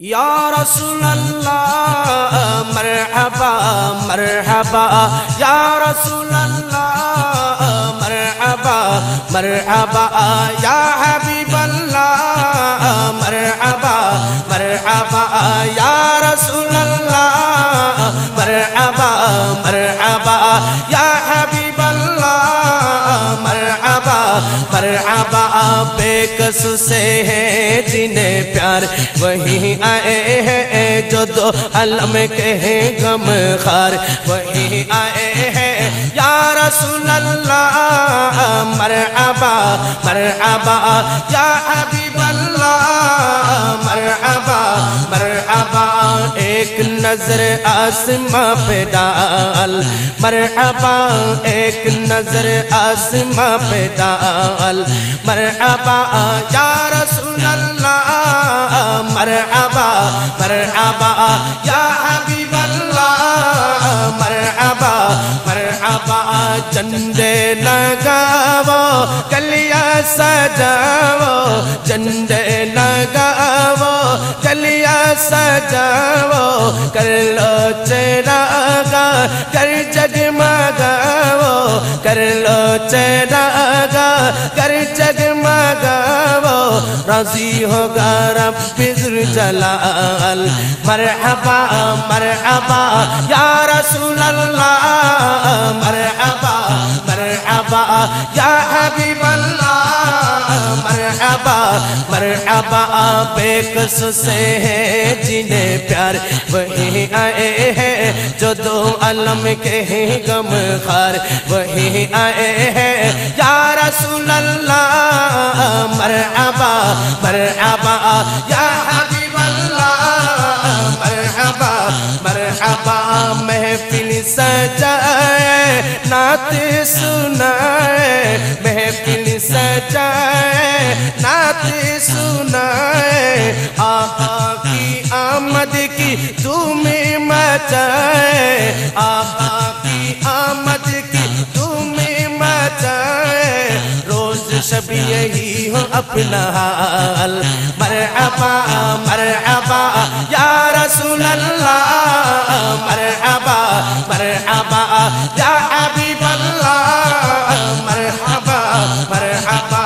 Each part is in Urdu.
یا رسول اللہ مرحبا مرحبا، یا رسول اللہ مرحبا مرحبا، یا حبیب اللہ مرحبا مرحبا، یا رسول اللہ مرحبا مرحبا، یا حبیب اللہ مرحبا مرحبا۔ بے کس سے ہے جنہیں پیار وہی آئے ہیں جو دو عالم کے ہیں غم خار، وہی آئے ہیں یا رسول اللہ مرحبا مرحبا، یا حبیب اللہ مرحبا مرحبا۔ ایک نظر آسماں پہ ڈال مرحبا، ایک نظر آسماں پہ ڈال مرحبا، یا رسول اللہ مرحبا مرحبا، یا حبیب اللہ مرحبا مرحبا۔ جھنڈے لگاؤ کلیاں سجاؤ، جھنڈے لگاؤ کلیاں سجاؤ، کر لو چراغا کر جگمگاؤ، کر لو چراغا کر جگمگاؤ، راضی ہوگا رب ذو الجلال۔ مرحبا مرحبا، یا رسول اللہ مرحبا مرحبا، یا حبیب اللہ مرحبا مرحبا۔ بے کس سے ہے جنہیں پیار وہی آئے ہیں جو دو عالم کے ہیں غم خار، وہی آئے ہیں یا رسول اللہ مرحبا مرحبا، یا حبیب اللہ مرحبا مرحبا۔ محفل سجائے نعت سنائے، محفل سجائے نعت سنائے، آقا کی آمد کی دھوم مچائے، آقا کی آمد کی دھوم مچائے، روز شب یہی ہو اپنا حال۔ مرحبا مرحبا، یا رسول اللہ مرحبا مرحبا، یا حبیب اللہ مرحبا مرحبا۔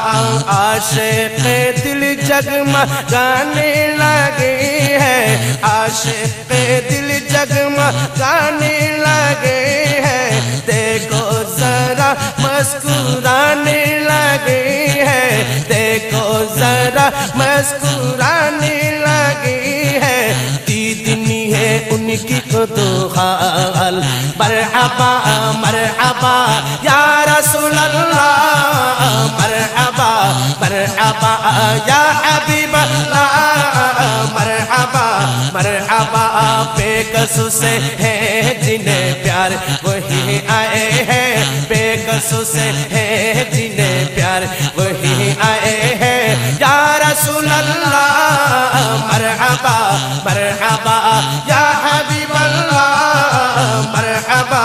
عاشق دل جگمگانے لگے ہیں، عاشق دل جگمگانے لگے ہیں، دیکھو ذرا مسکرانے لگے ہیں، دیکھو ذرا مسکرانے لگے ہیں، دیدنی ہے ان کی خود حال۔ مرحبا مرحبا، یا رسول اللہ مرحبا مرحبا، یا حبیب اللہ مرحبا مرحبا۔ بے کس سے ہے جنہیں پیار وہی آئے ہیں، بے کس سے ہے جنہیں پیار وہی آئے ہیں یا رسول اللہ مرحبا مرحبا، یا حبیب اللہ مرحبا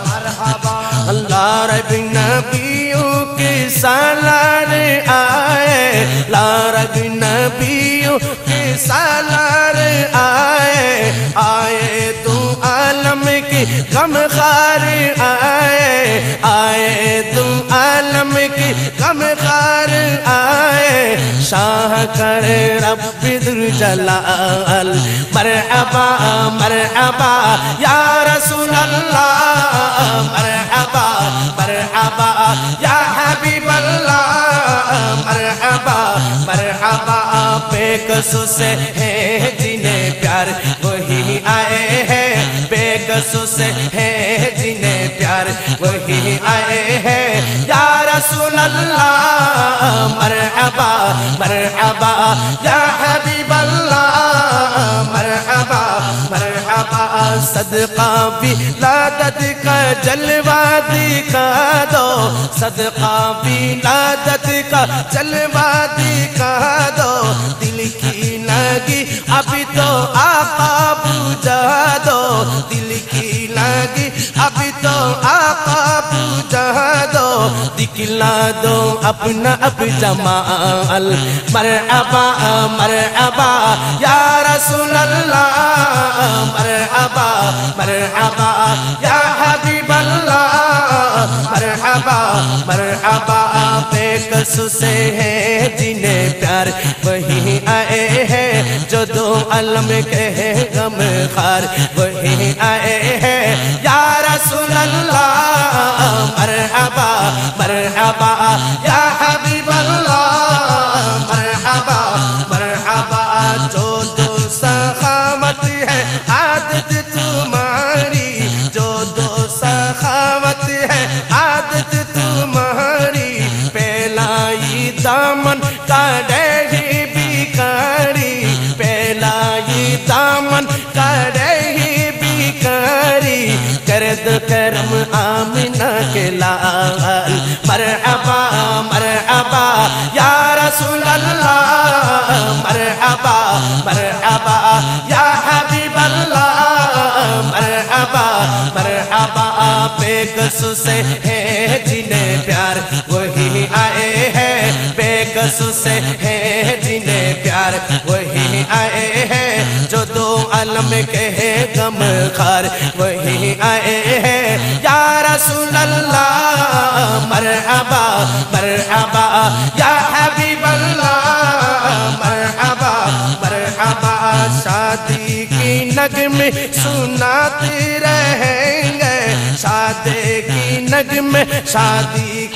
مرحبا۔ اللہ رب نبیوں کی سالار آئے، اللہ رب نبیوں کی سالار آئے، آئے تو عالم کی غم خار آئے، آئے تو عالم کی غم خار آئے، شاہ کر رب ذو الجلال۔ مرحبا مرحبا، یا رسول اللہ مرحبا مرحبا، یا حبیب اللہ مرحبا مرحبا۔ بے کس سے ہے جنہیں پیار وہی آئے ہیں، بے کس سے ہے جنہیں پیار وہی آئے ہیں یا رسول اللہ مرحبا مرحبا، یا حبیب اللہ مرحبا مرحبا۔ صدقہ ولادت کا جلوہ دکھا دو، صدقہ ولادت کا جلوہ دکھا دو، دل کی لگی ابھی تو آقا بجھا دو، دل کی لگی ابھی تو آقا بجھا دو، دکھلا دو اپنا اب جمال مرحبا مرحبا یا رسول اللہ مرحبا مرحبا یا حبیب اللہ مرحبا مرحبا بے کس سے ہے جنہیں پیار وہی آئے ہیں جو دو عالم کے ہیں غم خار وہی آئے ہیں یا رسول اللہ مرحبا مرحبا یا حبیب اللہ مرحبا مرحبا جو دو سخاوت ہے عادت تمہاری جو دو سخاوت ہے عادت تمہاری پہلائی دامن کا ڈیہی بیکاری پہلائی دامن کا ڈیہی بیکاری کرد کرم آمنہ کے لال مرحبا مرحبا یا رسول اللہ مرحبا مرحبا یا حبیب اللہ مرحبا مرحبا بے کس سے ہے جنہیں پیار وہی آئے ہیں بے کس سے ہے جنہیں پیار وہی آئے ہیں جو دو عالم کے ہیں غم خار وہی آئے ہیں یا رسول اللہ مرحبا مرحبا یا حبیب اللہ مرحبا مرحبا شادی کی نغمے سناتے رہیں گے شادی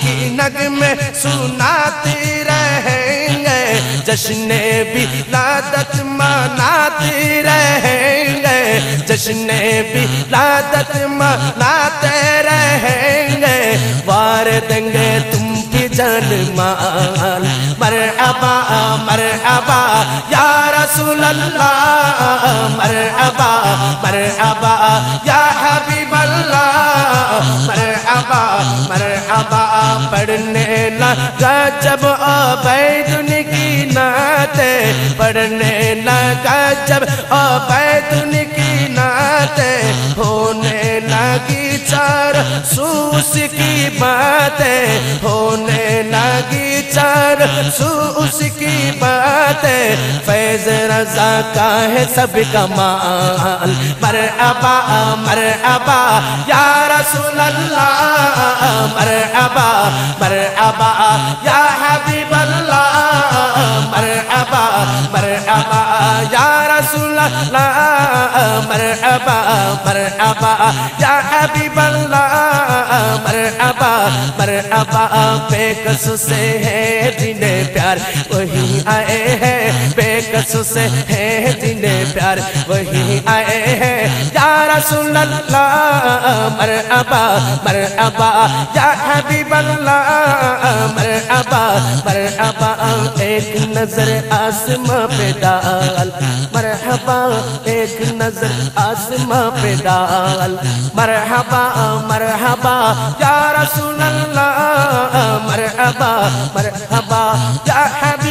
کی نغمے سناتے رہیں گے جشن ولادت مناتے رہیں گے جشن ولادت مناتے رہیں گے وار دیں گے تم کی جان مال مرحبا مرحبا یا رسول اللہ مرحبا مرحبا یا حبیب اللہ مرحبا مرحبا پڑھنے لگا جب عبید کی نعتیں پڑھنے لگا جب عبید کی نعتیں ہونے لگی چار سو اس کی باتیں ہونے لگی چار سو اس کی باتیں فیض رضا کا ہے سب کمال مرحبا مرحبا یا رسول اللہ مرحبا مرحبا یا حبیب اللہ مرحبا مرحبا یا رسول اللہ مرحبا مرحبا یا حبیب اللہ مرحبا مرحبا بے کس سے ہے جنہیں پیار وہی آئے ہیں بے کس سے ہے جنہیں پیار وہی آئے ہیں یا رسول اللہ مرحبا مرحبا یا حبیب اللہ مرحبا مرحبا ایک نظر آسماں پہ ڈال مرحبا ایک نظر آسماں پہ ڈال مرحبا مرحبا یا رسول اللہ مرحبا مرحبا یا حبیب